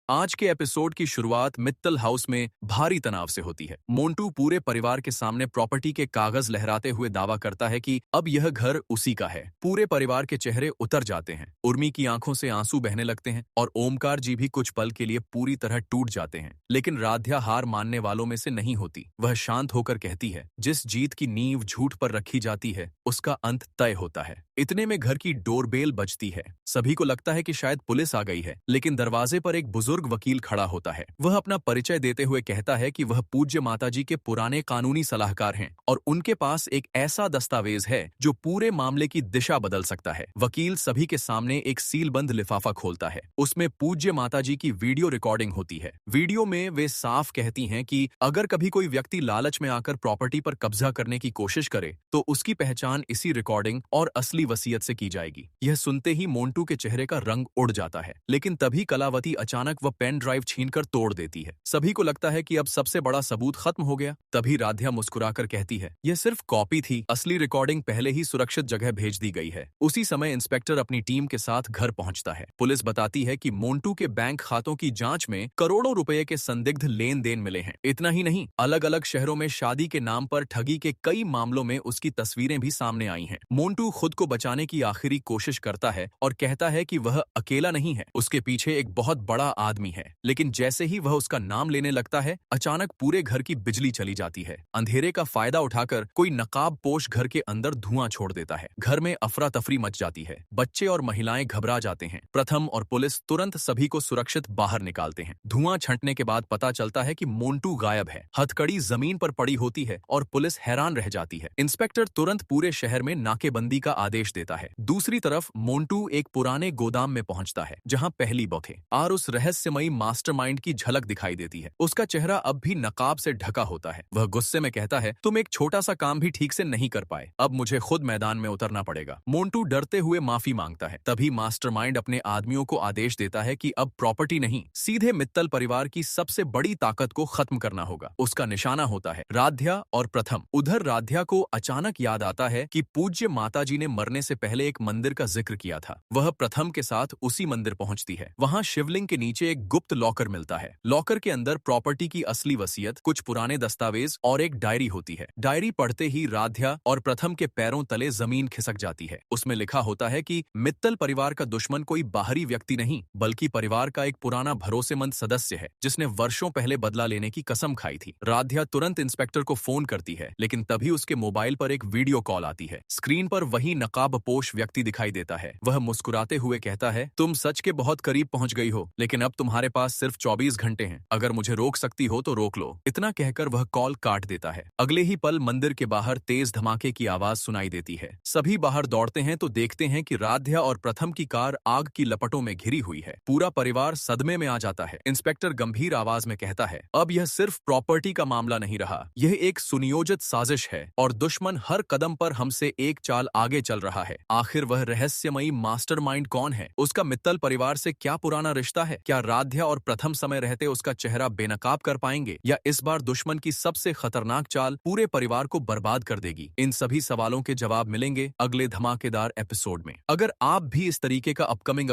आज के एपिसोड की शुरुआत मित्तल हाउस में भारी तनाव से होती है। मोंटू पूरे परिवार के सामने प्रॉपर्टी के कागज लहराते हुए दावा करता है कि अब यह घर उसी का है। पूरे परिवार के चेहरे उतर जाते हैं। उर्मी की आंखों से आंसू बहने लगते हैं और ओमकार जी भी कुछ पल के लिए पूरी तरह टूट जाते हैं। लेकिन राध्या हार मानने वालों में से नहीं होती। वह शांत होकर कहती है, जिस जीत की नींव झूठ पर रखी जाती है उसका अंत तय होता है। इतने में घर की डोरबेल बजती है। सभी को लगता है कि शायद पुलिस आ गई है, लेकिन दरवाजे पर एक बुजुर्ग वकील खड़ा होता है। वह अपना परिचय देते हुए कहता है कि वह पूज्य माताजी के पुराने कानूनी सलाहकार हैं और उनके पास एक ऐसा दस्तावेज है जो पूरे मामले की दिशा बदल सकता है। वकील सभी के सामने एक सीलबंद लिफाफा खोलता है। उसमें पूज्य माताजी की वीडियो रिकॉर्डिंग होती है। वीडियो में वे साफ कहती हैं कि अगर कभी कोई व्यक्ति लालच में आकर प्रॉपर्टी पर कब्जा करने की कोशिश करे तो उसकी पहचान इसी रिकॉर्डिंग और असली वसीयत से की जाएगी। यह सुनते ही मोंटू के चेहरे का रंग उड़ जाता है, लेकिन तभी कलावती अचानक वह पेन ड्राइव छीनकर तोड़ देती है। सभी को लगता है कि अब सबसे बड़ा सबूत खत्म हो गया। तभी राध्या मुस्कुराकर कहती है, यह सिर्फ कॉपी थी, असली रिकॉर्डिंग पहले ही सुरक्षित जगह भेज दी गई है। उसी समय इंस्पेक्टर अपनी टीम के साथ घर पहुंचता है। पुलिस बताती है कि मोंटू के बैंक खातों की जांच में करोड़ों रुपए के संदिग्ध लेन देन मिले हैं। इतना ही नहीं, अलग अलग शहरों में शादी के नाम पर ठगी के कई मामलों में उसकी तस्वीरें भी सामने आई हैं। मोंटू खुद को बचाने की आखिरी कोशिश करता है और कहता है कि वह अकेला नहीं है, उसके पीछे एक बहुत बड़ा आदमी है। लेकिन जैसे ही वह उसका नाम लेने लगता है, अचानक पूरे घर की बिजली चली जाती है। अंधेरे का फायदा उठाकर कोई नकाबपोश घर के अंदर धुआं छोड़ देता है। घर में अफरा तफरी मच जाती है। बच्चे और महिलाएं घबरा जाते हैं। प्रथम और पुलिस तुरंत सभी को सुरक्षित बाहर निकालते हैं। धुआं छंटने के बाद पता चलता है कि मोंटू गायब है। हथकड़ी जमीन पर पड़ी होती है और पुलिस हैरान रह जाती है। इंस्पेक्टर तुरंत पूरे शहर में नाकेबंदी का आदेश देता है। दूसरी तरफ मोंटू एक पुराने गोदाम में पहुंचता है जहां पहली बौखे और उस रहस्यमयी मास्टरमाइंड की झलक दिखाई देती है। उसका चेहरा अब भी नकाब से ढका होता है। वह गुस्से में कहता है, तुम एक छोटा सा काम भी ठीक से नहीं कर पाए, अब मुझे खुद मैदान में उतरना पड़ेगा। मोंटू डरते हुए माफी मांगता है। तभी मास्टरमाइंड अपने आदमियों को आदेश देता है कि अब प्रॉपर्टी नहीं, सीधे मित्तल परिवार की सबसे बड़ी ताकत को खत्म करना होगा। उसका निशाना होता है राध्या और प्रथम। उधर राध्या को अचानक याद आता है कि पूज्य माताजी ने मरने से पहले एक मंदिर का जिक्र किया था। वह प्रथम के साथ उसी मंदिर पहुंचती है। वहां शिवलिंग के नीचे एक गुप्त लॉकर मिलता है। लॉकर के अंदर प्रॉपर्टी की असली वसीयत, कुछ पुराने दस्तावेज और एक डायरी होती है। डायरी पढ़ते ही राध्या और प्रथम के पैरों तले जमीन खिसक जाती है। उसमें लिखा होता है कि मित्तल परिवार का दुश्मन कोई बाहरी व्यक्ति नहीं, बल्कि परिवार का एक पुराना भरोसेमंद सदस्य है जिसने वर्षों पहले बदला लेने की कसम खाई थी। राध्या तुरंत इंस्पेक्टर को फोन करती है, लेकिन तभी उसके मोबाइल पर एक वीडियो कॉल आती है। स्क्रीन पर वही नकाबपोश व्यक्ति दिखाई देता है। वह मुस्कुराते हुए कहता है, तुम सच के बहुत करीब पहुंच गई हो, लेकिन अब तुम्हारे पास सिर्फ 24 घंटे हैं। अगर मुझे रोक सकती हो तो रोक लो। इतना कहकर वह कॉल काट देता है। अगले ही पल मंदिर के बाहर तेज धमाके की आवाज सुनाई देती है। सभी बाहर दौड़ते हैं तो देखते हैं कि राध्या और प्रथम की कार आग की लपटों में घिरी हुई है। पूरा परिवार सदमे में आ जाता है। इंस्पेक्टर गंभीर आवाज में कहता है, अब यह सिर्फ प्रॉपर्टी का मामला नहीं रहा, यह एक सुनियोजित साजिश है और दुश्मन हर कदम पर हमसे एक चाल आगे चल रहा है। आखिर वह रहस्यमयी मास्टरमाइंड कौन है? उसका मित्तल परिवार से क्या पुराना रिश्ता है? क्या राध्या और प्रथम समय रहते उसका चेहरा बेनकाब कर पाएंगे, या इस बार दुश्मन की सबसे खतरनाक चाल पूरे परिवार को बर्बाद कर देगी? इन सभी सवालों के जवाब मिलेंगे अगले धमाकेदार एपिसोड में। अगर आप भी इस तरीके का अपकमिंग